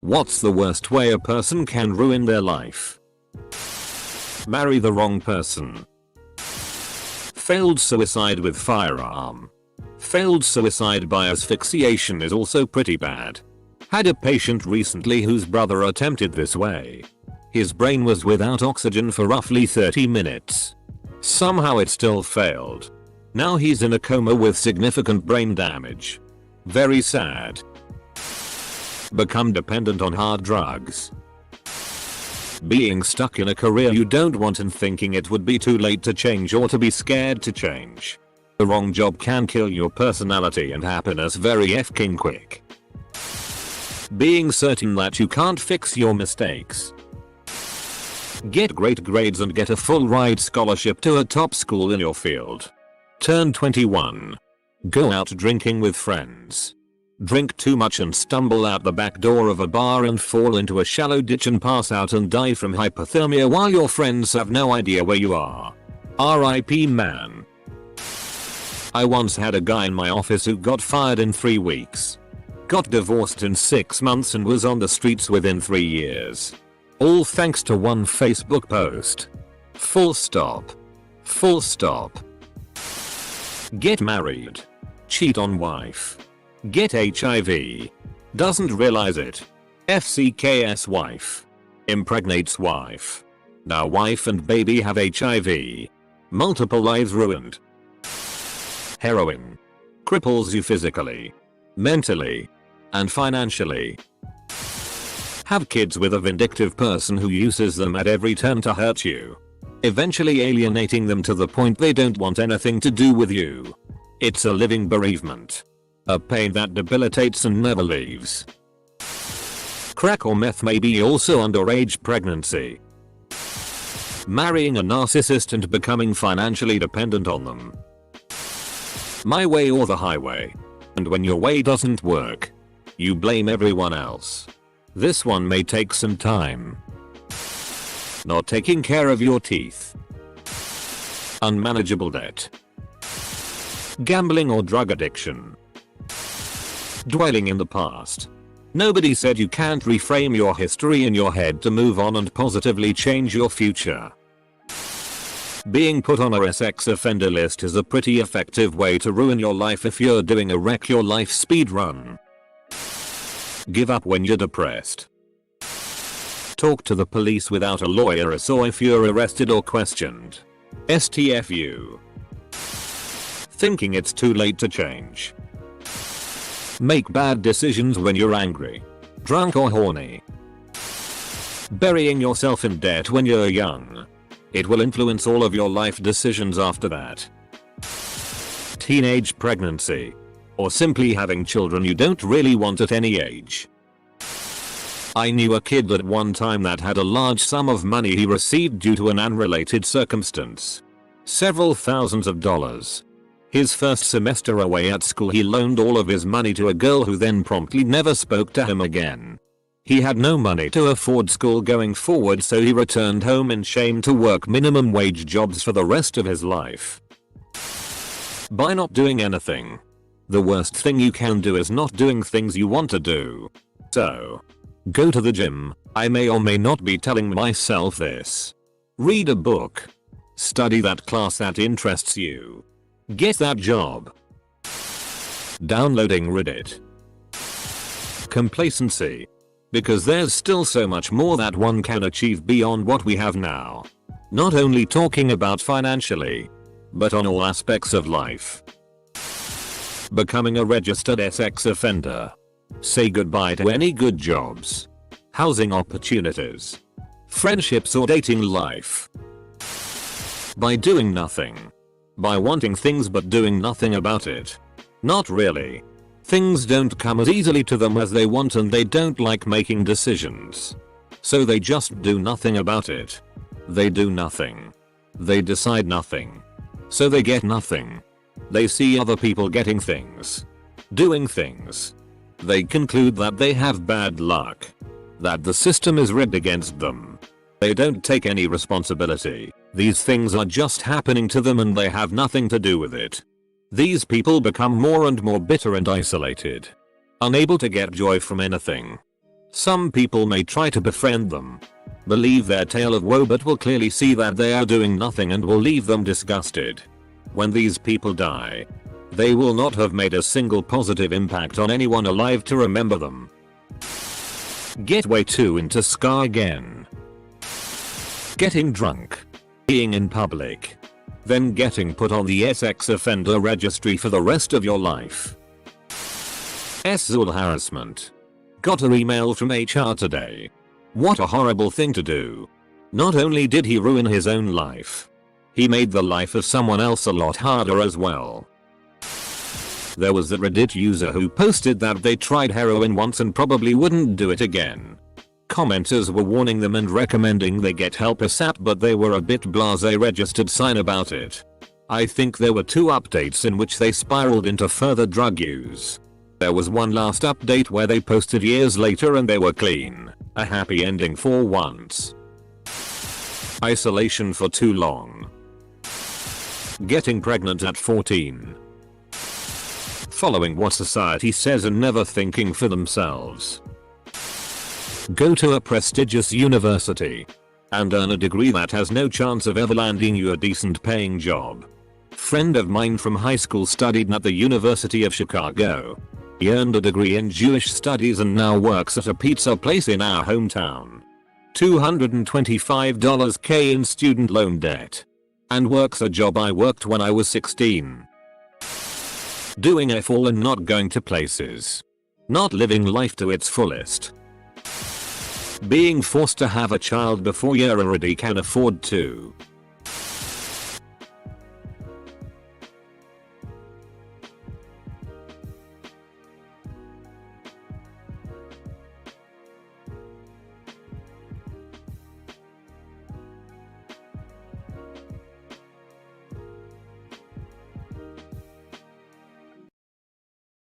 What's the worst way a person can ruin their life? Marry the wrong person. Failed suicide with firearm. Failed suicide by asphyxiation is also pretty bad. Had a patient recently whose brother attempted this way. His brain was without oxygen for roughly 30 minutes. Somehow it still failed. Now he's in a coma with significant brain damage. Very sad. Become dependent on hard drugs. Being stuck in a career you don't want and thinking it would be too late to change or to be scared to change. The wrong job can kill your personality and happiness very fking quick. Being certain that you can't fix your mistakes. Get great grades and get a full ride scholarship to a top school in your field. Turn 21. Go out drinking with friends. Drink too much and stumble out the back door of a bar and fall into a shallow ditch and pass out and die from hypothermia while your friends have no idea where you are. R.I.P. man. I once had a guy in my office who got fired in 3 weeks. Got divorced in 6 months and was on the streets within 3 years. All thanks to one Facebook post. Full stop. Full stop. Get married. Cheat on wife. Get HIV. Doesn't realize it. FCKS wife. Impregnates wife. Now wife and baby have HIV. Multiple lives ruined. Heroin. Cripples you physically, mentally, and financially. Have kids with a vindictive person who uses them at every turn to hurt you. Eventually alienating them to the point they don't want anything to do with you. It's a living bereavement. A pain that debilitates and never leaves. Crack or meth may be also underage pregnancy. Marrying a narcissist and becoming financially dependent on them. My way or the highway. And when your way doesn't work, you blame everyone else. This one may take some time. Not taking care of your teeth. Unmanageable debt. Gambling or drug addiction. Dwelling in the past. Nobody said you can't reframe your history in your head to move on and positively change your future. Being put on a sex offender list is a pretty effective way to ruin your life if you're doing a wreck your life speed run. Give up when you're depressed. Talk to the police without a lawyer or if you're arrested or questioned. STFU. Thinking it's too late to change. Make bad decisions when you're angry, drunk or horny. Burying yourself in debt when you're young. It will influence all of your life decisions after that. Teenage pregnancy. Or simply having children you don't really want at any age. I knew a kid at one time that had a large sum of money he received due to an unrelated circumstance. Several thousands of dollars. His first semester away at school he loaned all of his money to a girl who then promptly never spoke to him again. He had no money to afford school going forward, so he returned home in shame to work minimum wage jobs for the rest of his life. By not doing anything. The worst thing you can do is not doing things you want to do. So, go to the gym. I may or may not be telling myself this. Read a book. Study that class that interests you. Get that job. Downloading Reddit. Complacency. Because there's still so much more that one can achieve beyond what we have now. Not only talking about financially, but on all aspects of life. Becoming a registered sex offender. Say goodbye to any good jobs. Housing opportunities. Friendships or dating life. By doing nothing. By wanting things but doing nothing about it. Not really. Things don't come as easily to them as they want and they don't like making decisions. So they just do nothing about it. They do nothing. They decide nothing. So they get nothing. They see other people getting things. Doing things. They conclude that they have bad luck. That the system is rigged against them. They don't take any responsibility. These things are just happening to them and they have nothing to do with it. These people become more and more bitter and isolated. Unable to get joy from anything. Some people may try to befriend them, believe their tale of woe, but will clearly see that they are doing nothing and will leave them disgusted. When these people die, they will not have made a single positive impact on anyone alive to remember them. Get way too into ska again. Getting drunk, being in public, then getting put on the sex offender registry for the rest of your life. Sexual harassment. Got an email from HR today. What a horrible thing to do. Not only did he ruin his own life, he made the life of someone else a lot harder as well. There was a Reddit user who posted that they tried heroin once and probably wouldn't do it again. Commenters were warning them and recommending they get help ASAP, but they were a bit blasé registered sign about it. I think there were 2 updates in which they spiraled into further drug use. There was one last update where they posted years later and they were clean. A happy ending for once. Isolation for too long. Getting pregnant at 14. Following what society says and never thinking for themselves. Go to a prestigious university and earn a degree that has no chance of ever landing you a decent paying job. Friend of mine from high school studied at the University of Chicago. He earned a degree in Jewish studies and now works at a pizza place in our hometown. $225K in student loan debt. And works a job I worked when I was 16. Doing F all and not going to places. Not living life to its fullest. Being forced to have a child before you already can afford to.